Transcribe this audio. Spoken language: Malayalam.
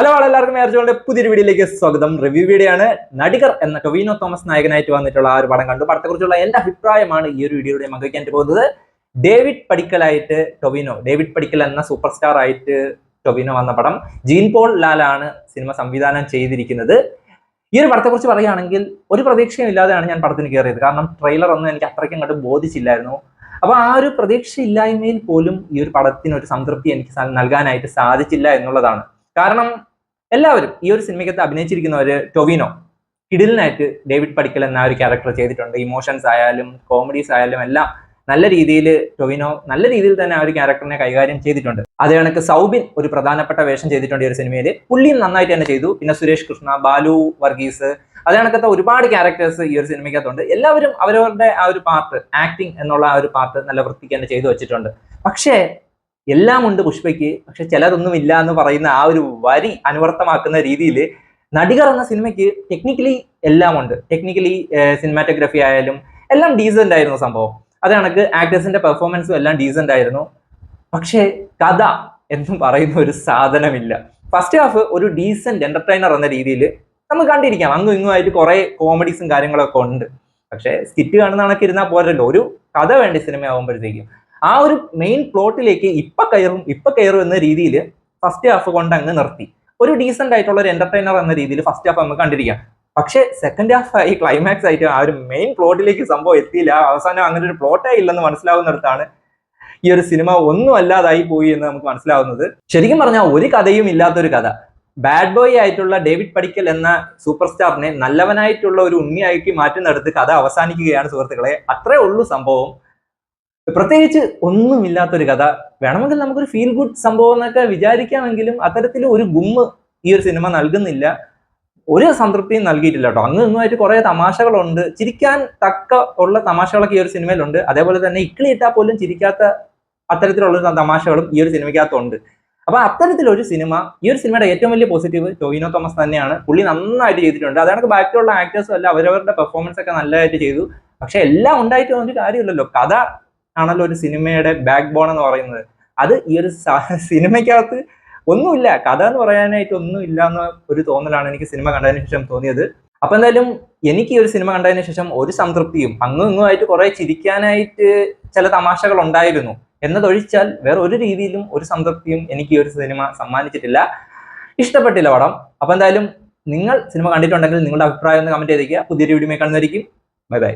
ഹലോ എല്ലാവർക്കും മേർജോളുടെ പുതിയൊരു വീഡിയോയിലേക്ക് സ്വാഗതം. റിവ്യൂ വീഡിയോ ആണ്. നടികർ എന്ന ടൊവിനോ തോമസ് നായകനായിട്ട് വന്നിട്ടുള്ള ആ ഒരു പടം കണ്ടു. പടത്തെക്കുറിച്ചുള്ള എന്റെ അഭിപ്രായമാണ് ഈ ഒരു വീഡിയോയുടെ പങ്കുവയ്ക്കാൻ പോകുന്നത്. ഡേവിഡ് പടിക്കൽ എന്ന സൂപ്പർ സ്റ്റാർ ആയിട്ട് ടൊവിനോ വന്ന പടം. ജീൻ പോൾ ലാലാണ് സിനിമ സംവിധാനം ചെയ്തിരിക്കുന്നത്. ഈ ഒരു പടത്തെക്കുറിച്ച് പറയുകയാണെങ്കിൽ ഒരു പ്രതീക്ഷയും ഇല്ലാതെയാണ് ഞാൻ പടത്തിന് കയറിയത്. കാരണം ട്രെയിലർ ഒന്നും എനിക്ക് അത്രയ്ക്കും അങ്ങോട്ട് ബോധിച്ചില്ലായിരുന്നു. അപ്പൊ ആ ഒരു പ്രതീക്ഷയില്ലായ്മയിൽ പോലും ഈ ഒരു പടത്തിന് ഒരു സംതൃപ്തി എനിക്ക് നൽകാനായിട്ട് സാധിച്ചില്ല എന്നുള്ളതാണ്. കാരണം എല്ലാവരും ഈ ഒരു സിനിമയ്ക്കകത്ത് അഭിനയിച്ചിരിക്കുന്നവര് ടൊവിനോ കിടിലിനായിട്ട് ഡേവിഡ് പടിക്കൽ എന്ന ഒരു ക്യാരക്ടർ ചെയ്തിട്ടുണ്ട്. ഇമോഷൻസ് ആയാലും കോമഡീസ് ആയാലും എല്ലാം നല്ല രീതിയിൽ ടൊവിനോ നല്ല രീതിയിൽ തന്നെ ആ ഒരു ക്യാരക്ടറിനെ കൈകാര്യം ചെയ്തിട്ടുണ്ട്. അതേ കണക്ക് സൗബിൻ ഒരു പ്രധാനപ്പെട്ട വേഷം ചെയ്തിട്ടുണ്ട് ഈ ഒരു സിനിമയിൽ. പുള്ളിയും നന്നായിട്ട് തന്നെ ചെയ്തു. പിന്നെ സുരേഷ് കൃഷ്ണ, ബാലു വർഗീസ്, അതേ കണക്കത്തെ ഒരുപാട് ക്യാരക്ടേഴ്സ് ഈ ഒരു സിനിമയ്ക്കകത്തുണ്ട്. എല്ലാവരും അവരവരുടെ ആ ഒരു പാർട്ട്, ആക്ടിങ് എന്നുള്ള ആ ഒരു പാർട്ട് നല്ല വൃത്തിക്ക് തന്നെ ചെയ്തു വെച്ചിട്ടുണ്ട്. പക്ഷേ എല്ലാം ഉണ്ട് പുഷ്പയ്ക്ക്, പക്ഷെ ചിലതൊന്നും ഇല്ല എന്ന് പറയുന്ന ആ ഒരു വരി അനുവർത്തമാക്കുന്ന രീതിയിൽ നടികർ എന്ന സിനിമയ്ക്ക് ടെക്നിക്കലി എല്ലാം ഉണ്ട്. ടെക്നിക്കലി സിനിമാറ്റോഗ്രഫി ആയാലും എല്ലാം ഡീസന്റ് ആയിരുന്നു സംഭവം. അത് കണക്ക് ആക്ടേഴ്സിന്റെ പെർഫോമൻസും എല്ലാം ഡീസന്റ് ആയിരുന്നു. പക്ഷേ കഥ എന്നും പറയുന്ന ഒരു സാധനമില്ല. ഫസ്റ്റ് ഹാഫ് ഒരു ഡീസന്റ് എന്റർടൈനർ എന്ന രീതിയിൽ നമുക്ക് കണ്ടിരിക്കാം. അങ്ങും ഇങ്ങുമായിട്ട് കുറെ കോമഡീസും കാര്യങ്ങളൊക്കെ ഉണ്ട്. പക്ഷെ സ്കിറ്റ് കാണുന്ന കണക്ക് ഇരുന്നാൽ പോരല്ലോ, ഒരു കഥ വേണ്ടി സിനിമ ആകുമ്പോഴത്തേക്കും ആ ഒരു മെയിൻ പ്ലോട്ടിലേക്ക് ഇപ്പൊ കയറും എന്ന രീതിയിൽ ഫസ്റ്റ് ഹാഫ് കൊണ്ട് അങ്ങ് നിർത്തി. ഒരു ഡീസന്റ് ആയിട്ടുള്ള ഒരു എന്റർടൈനർ എന്ന രീതിയിൽ ഫസ്റ്റ് ഹാഫ് നമുക്ക് കണ്ടിരിക്കാം. പക്ഷെ സെക്കൻഡ് ഹാഫ് ആയി ക്ലൈമാക്സ് ആയിട്ട് ആ ഒരു മെയിൻ പ്ലോട്ടിലേക്ക് സംഭവം എത്തിയില്ല. അവസാനം അങ്ങനെ ഒരു പ്ലോട്ടേ ഇല്ലെന്ന് മനസ്സിലാവുന്നിടത്താണ് ഈ ഒരു സിനിമ ഒന്നും അല്ലാതായി പോയി എന്ന് നമുക്ക് മനസ്സിലാവുന്നത്. ശരിക്കും പറഞ്ഞാൽ ഒരു കഥയും ഇല്ലാത്തൊരു കഥ. ബാഡ് ബോയ് ആയിട്ടുള്ള ഡേവിഡ് പടിക്കൽ എന്ന സൂപ്പർ സ്റ്റാറിനെ നല്ലവനായിട്ടുള്ള ഒരു ഉണ്ണിയാക്കി മാറ്റുന്നിടത്ത് കഥ അവസാനിക്കുകയാണ് സുഹൃത്തുക്കളെ. അത്രേ ഉള്ളൂ സംഭവം. പ്രത്യേകിച്ച് ഒന്നുമില്ലാത്തൊരു കഥ. വേണമെങ്കിൽ നമുക്കൊരു ഫീൽ ഗുഡ് സംഭവം എന്നൊക്കെ വിചാരിക്കാമെങ്കിലും അത്തരത്തിൽ ഒരു ഗുമ്മ് ഈ ഒരു സിനിമ നൽകുന്നില്ല. ഒരു സംതൃപ്തിയും നൽകിയിട്ടില്ല കേട്ടോ. അങ്ങ് ഇങ്ങുമായിട്ട് കുറെ തമാശകളുണ്ട്, ചിരിക്കാൻ തക്ക ഉള്ള തമാശകളൊക്കെ ഈ ഒരു സിനിമയിലുണ്ട്. അതേപോലെ തന്നെ ഇക്കിളി ഇട്ടാൽ പോലും ചിരിക്കാത്ത അത്തരത്തിലുള്ള തമാശകളും ഈ ഒരു സിനിമയ്ക്കകത്തുണ്ട്. അപ്പൊ അത്തരത്തിലൊരു സിനിമ, ഈ ഒരു സിനിമയുടെ ഏറ്റവും വലിയ പോസിറ്റീവ് ടൊവിനോ തോമസ് തന്നെയാണ്. പുള്ളി നന്നായിട്ട് ചെയ്തിട്ടുണ്ട്. അതാണ് ബാക്കിയുള്ള ആക്ടേഴ്സും അല്ല, അവരവരുടെ പെർഫോമൻസ് ഒക്കെ നല്ലതായിട്ട് ചെയ്തു. പക്ഷെ എല്ലാം ഉണ്ടായിട്ട് ഒരു കാര്യമില്ലല്ലോ. കഥ ആണല്ലോ ഒരു സിനിമയുടെ ബാക്ക് ബോൺ എന്ന് പറയുന്നത്. അത് ഈ ഒരു സിനിമയ്ക്കകത്ത് ഒന്നുമില്ല, കഥ എന്ന് പറയാനായിട്ട് ഒന്നും ഇല്ല എന്ന ഒരു തോന്നലാണ് എനിക്ക് സിനിമ കണ്ടതിന് ശേഷം തോന്നിയത്. അപ്പൊ എന്തായാലും എനിക്ക് ഈ ഒരു സിനിമ കണ്ടതിന് ശേഷം ഒരു സംതൃപ്തിയും, അങ്ങും ഇങ്ങുമായിട്ട് കുറെ ചിരിക്കാനായിട്ട് ചില തമാശകൾ ഉണ്ടായിരുന്നു എന്നതൊഴിച്ചാൽ വേറെ ഒരു രീതിയിലും ഒരു സംതൃപ്തിയും എനിക്ക് ഈ ഒരു സിനിമ സമ്മാനിച്ചിട്ടില്ല. ഇഷ്ടപ്പെട്ടില്ല പടം. അപ്പൊ എന്തായാലും നിങ്ങൾ സിനിമ കണ്ടിട്ടുണ്ടെങ്കിൽ നിങ്ങളുടെ അഭിപ്രായം ഒന്ന് കമന്റ് ചെയ്തേക്കുക. പുതിയൊരു വീഡിയോ കാണുന്നതായിരിക്കും. Bye bye.